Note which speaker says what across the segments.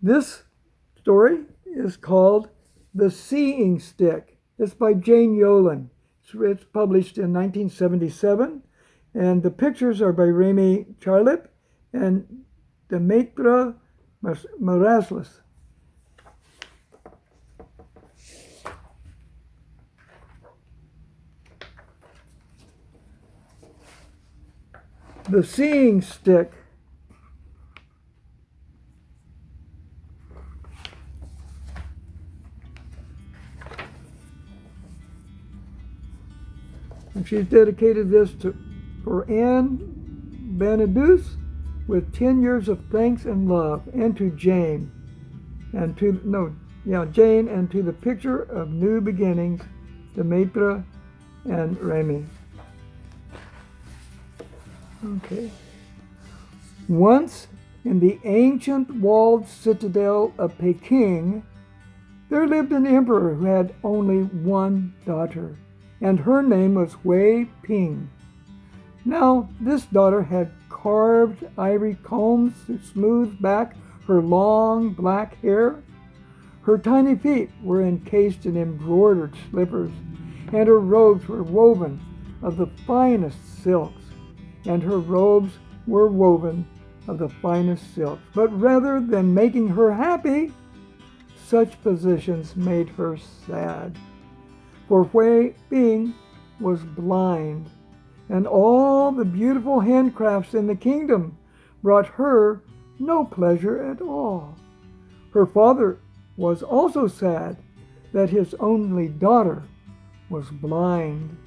Speaker 1: This story is called The Seeing Stick. It's by Jane Yolen. It's published in 1977, and the pictures are by Remy, Charlip, and Demetra, Marsalis. The Seeing Stick. And she's dedicated this for Anne Benedus with 10 years of thanks and love, and to Jane, Jane, and to the picture of new beginnings, Demetra and Remy. Okay. Once in the ancient walled citadel of Peking, there lived an emperor who had only one daughter, and her name was Wei Ping. Now, this daughter had carved ivory combs to smooth back her long black hair. Her tiny feet were encased in embroidered slippers, and her robes were woven of the finest silks. And her robes were woven of the finest silks. But rather than making her happy, such positions made her sad. For Wei Ping was blind, and all the beautiful handcrafts in the kingdom brought her no pleasure at all. Her father was also sad that his only daughter was blind.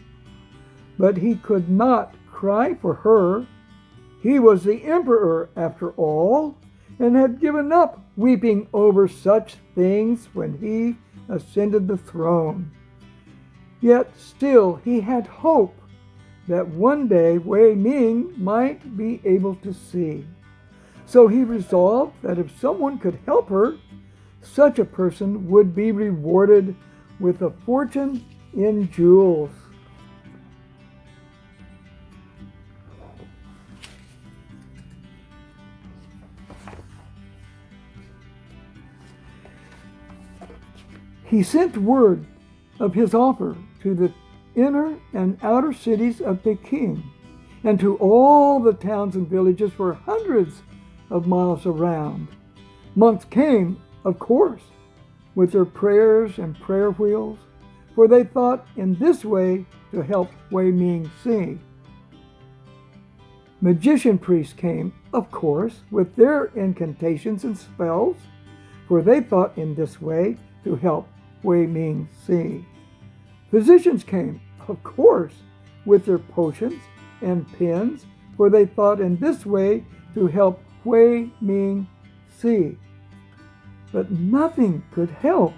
Speaker 1: But he could not cry for her. He was the emperor after all, and had given up weeping over such things when he ascended the throne. Yet still he had hope that one day Wei Ming might be able to see. So he resolved that if someone could help her, such a person would be rewarded with a fortune in jewels. He sent word of his offer to the inner and outer cities of Peking, and to all the towns and villages for hundreds of miles around. Monks came, of course, with their prayers and prayer wheels, for they thought in this way to help Wei Ming see. Magician priests came, of course, with their incantations and spells, for they thought in this way to help Wei Ming see. Physicians came, of course, with their potions and pins, for they thought in this way to help Wei Ming see. But nothing could help.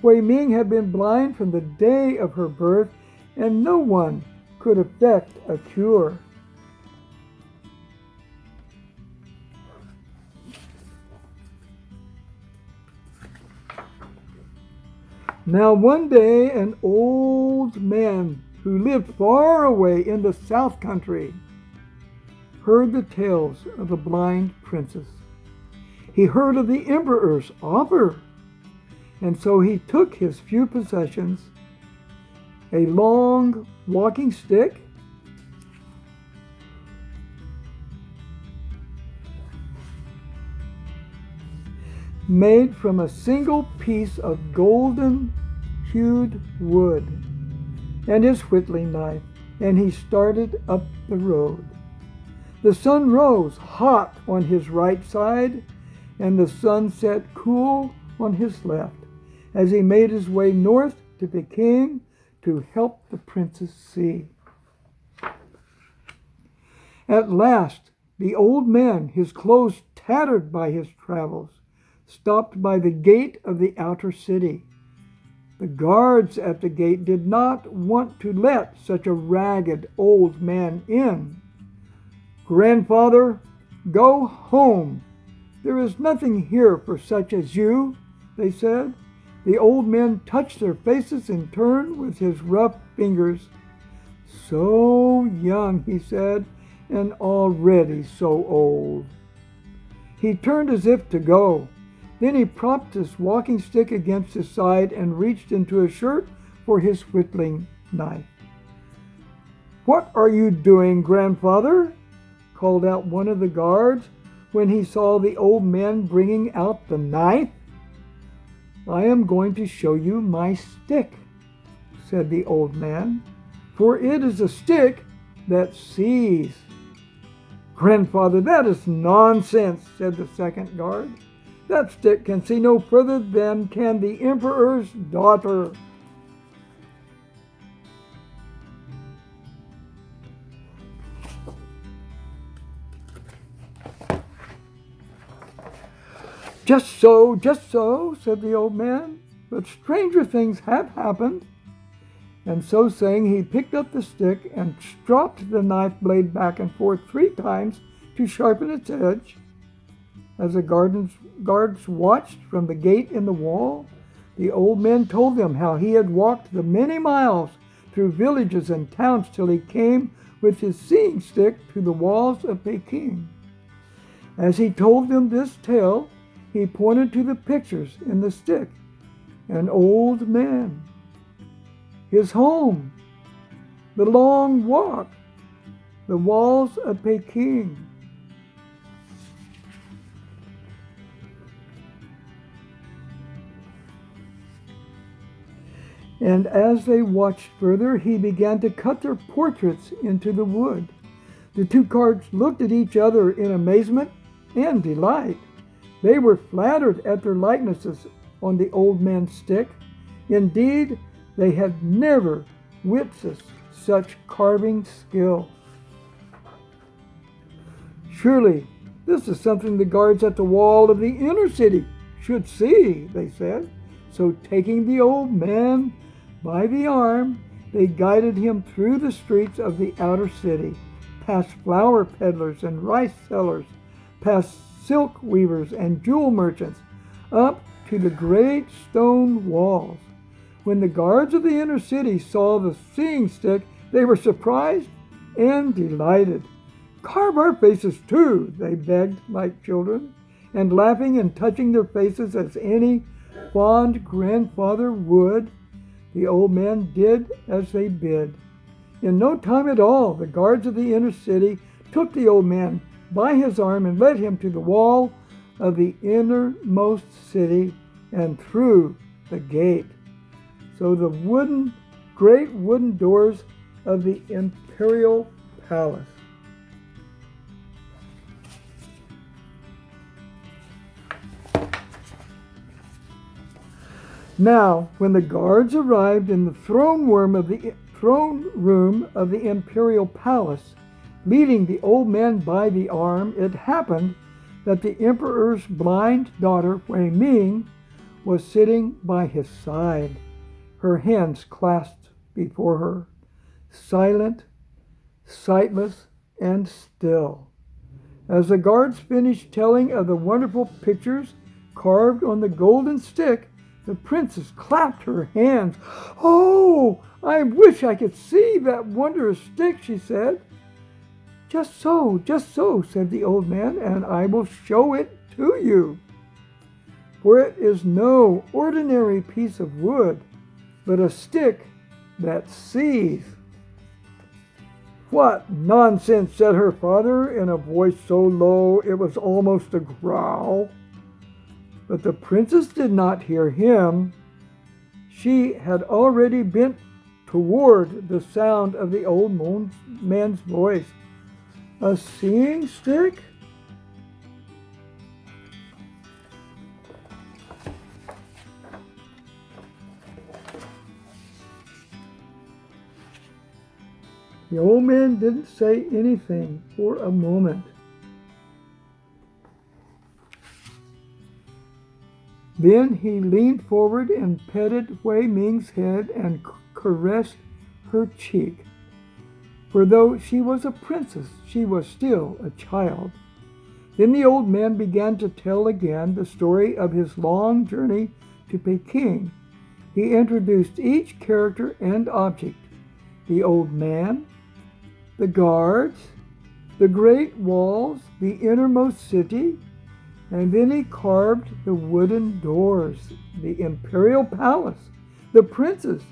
Speaker 1: Wei Ming had been blind from the day of her birth, and no one could effect a cure. Now one day an old man who lived far away in the south country heard the tales of the blind princess. He heard of the emperor's offer, and so he took his few possessions, a long walking stick, made from a single piece of golden-hued wood, and his whittling knife, and he started up the road. The sun rose hot on his right side, and the sun set cool on his left, as he made his way north to Peking to help the princess see. At last, the old man, his clothes tattered by his travels, stopped by the gate of the outer city. The guards at the gate did not want to let such a ragged old man in. "Grandfather, go home. There is nothing here for such as you," they said. The old man touched their faces in turn with his rough fingers. "So young," he said, "and already so old." He turned as if to go, Then he propped his walking stick against his side and reached into his shirt for his whittling knife. "What are you doing, grandfather?" called out one of the guards when he saw the old man bringing out the knife. "I am going to show you my stick," said the old man, "for it is a stick that sees." "Grandfather, that is nonsense," said the second guard. "That stick can see no further than can the emperor's daughter." Just so, said the old man, "but stranger things have happened." And so saying, he picked up the stick and stropped the knife blade back and forth 3 times to sharpen its edge. As the guards watched from the gate in the wall, the old man told them how he had walked the many miles through villages and towns till he came with his seeing stick to the walls of Peking. As he told them this tale, he pointed to the pictures in the stick: an old man, his home, the long walk, the walls of Peking. And as they watched further, he began to cut their portraits into the wood. The 2 guards looked at each other in amazement and delight. They were flattered at their likenesses on the old man's stick. Indeed, they had never witnessed such carving skill. "Surely this is something the guards at the wall of the inner city should see," they said. So taking the old man by the arm, they guided him through the streets of the outer city, past flower peddlers and rice sellers, past silk weavers and jewel merchants, up to the great stone walls. When the guards of the inner city saw the seeing stick, they were surprised and delighted. "Carve our faces too," they begged like children, and laughing and touching their faces as any fond grandfather would, the old man did as they bid. In no time at all, the guards of the inner city took the old man by his arm and led him to the wall of the innermost city and through the gate. So the great wooden doors of the imperial palace. Now, when the guards arrived in the throne room of the imperial palace, leading the old man by the arm, it happened that the emperor's blind daughter, Remy, was sitting by his side, her hands clasped before her, silent, sightless, and still. As the guards finished telling of the wonderful pictures carved on the golden stick, the princess clapped her hands. "Oh, I wish I could see that wondrous stick," she said. Just so, said the old man, "and I will show it to you. For it is no ordinary piece of wood, but a stick that sees." "What nonsense," said her father in a voice so low it was almost a growl. But the princess did not hear him. She had already bent toward the sound of the old man's voice. "A seeing stick?" The old man didn't say anything for a moment. Then he leaned forward and petted Hui Ming's head and caressed her cheek. For though she was a princess, she was still a child. Then the old man began to tell again the story of his long journey to Peking. He introduced each character and object: the old man, the guards, the great walls, the innermost city, And then he carved the wooden doors, the imperial palace, the princess,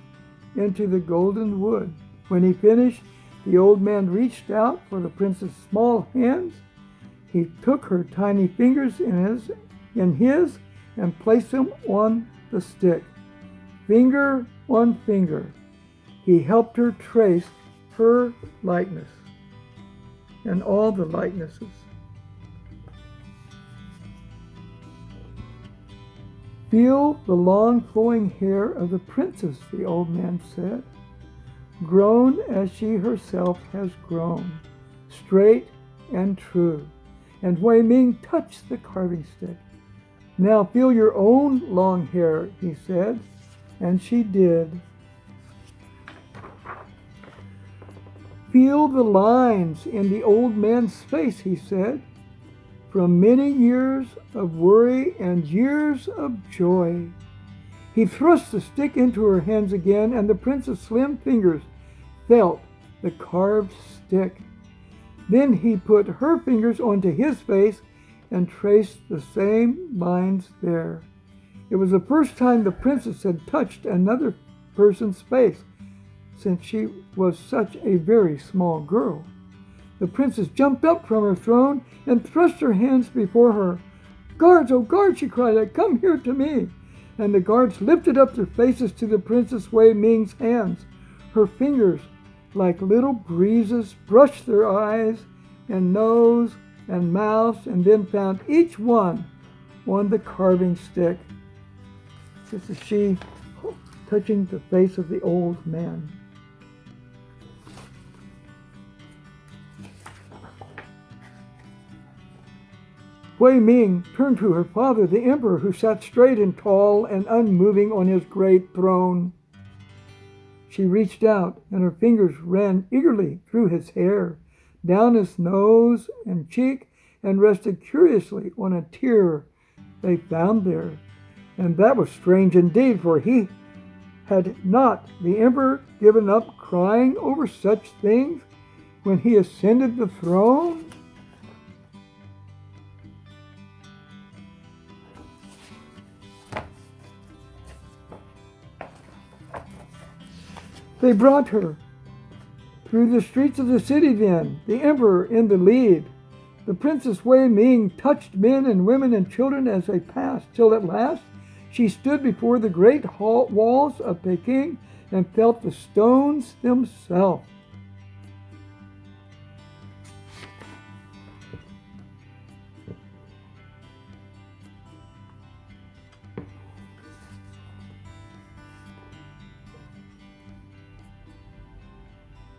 Speaker 1: into the golden wood. When he finished, the old man reached out for the princess's small hands. He took her tiny fingers in his and placed them on the stick, finger on finger. He helped her trace her likeness and all the likenesses. Feel the long flowing hair of the princess, the old man said, grown as she herself has grown, straight and true. And Wei Ming touched the carving stick. Now feel your own long hair, he said, and she did. Feel the lines in the old man's face, he said, from many years of worry and years of joy. He thrust the stick into her hands again, and the princess' slim fingers felt the carved stick. Then he put her fingers onto his face and traced the same lines there. It was the first time the princess had touched another person's face since she was such a very small girl. The princess jumped up from her throne and thrust her hands before her. "Guards, oh guards," she cried out, "come here to me." And the guards lifted up their faces to the Princess Wei Ming's hands. Her fingers, like little breezes, brushed their eyes and nose and mouth, and then found each one on the carving stick. This is she touching the face of the old man. Wei Ming turned to her father, the emperor, who sat straight and tall and unmoving on his great throne. She reached out, and her fingers ran eagerly through his hair, down his nose and cheek, and rested curiously on a tear they found there. And that was strange indeed, for he had not the emperor given up crying over such things when he ascended the throne? They brought her through the streets of the city then, the emperor in the lead. The Princess Wei Ming touched men and women and children as they passed, till at last she stood before the great walls of Peking and felt the stones themselves.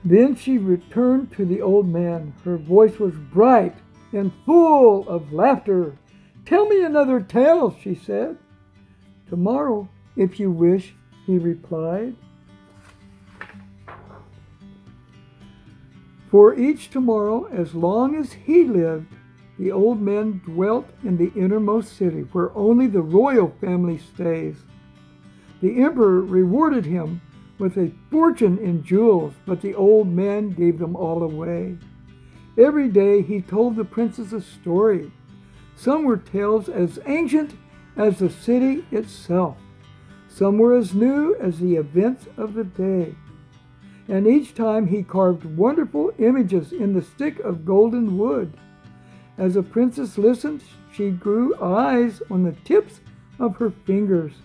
Speaker 1: Then she returned to the old man. Her voice was bright and full of laughter. "Tell me another tale," she said. "Tomorrow, if you wish," he replied. For each tomorrow, as long as he lived, the old man dwelt in the innermost city, where only the royal family stays. The emperor rewarded him with a fortune in jewels, but the old man gave them all away. Every day he told the princess a story. Some were tales as ancient as the city itself. Some were as new as the events of the day. And each time he carved wonderful images in the stick of golden wood. As the princess listened, she grew eyes on the tips of her fingers.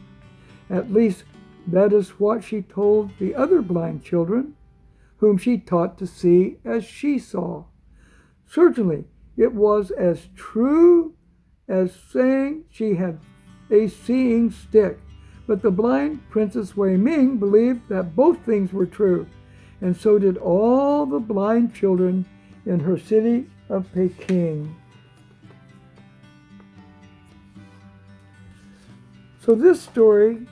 Speaker 1: At least that is what she told the other blind children, whom she taught to see as she saw. Certainly, it was as true as saying she had a seeing stick. But the blind Princess Wei Ming believed that both things were true, and so did all the blind children in her city of Peking. So this story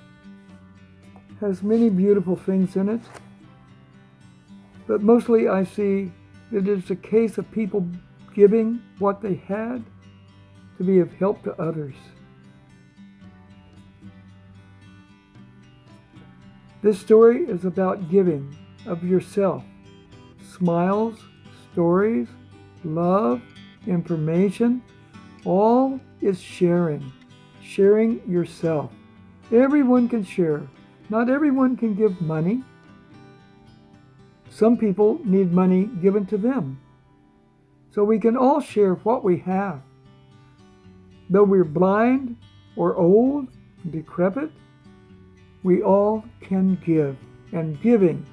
Speaker 1: has many beautiful things in it, but mostly I see that it's a case of people giving what they had to be of help to others. This story is about giving of yourself, smiles, stories, love, information, All is sharing, sharing yourself. Everyone can share. Not everyone can give money. Some people need money given to them. So we can all share what we have. Though we're blind or old, decrepit, we all can give. And giving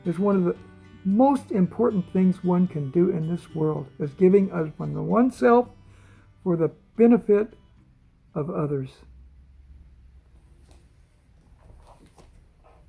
Speaker 1: is one of the most important things one can do in this world, is giving of oneself for the benefit of others.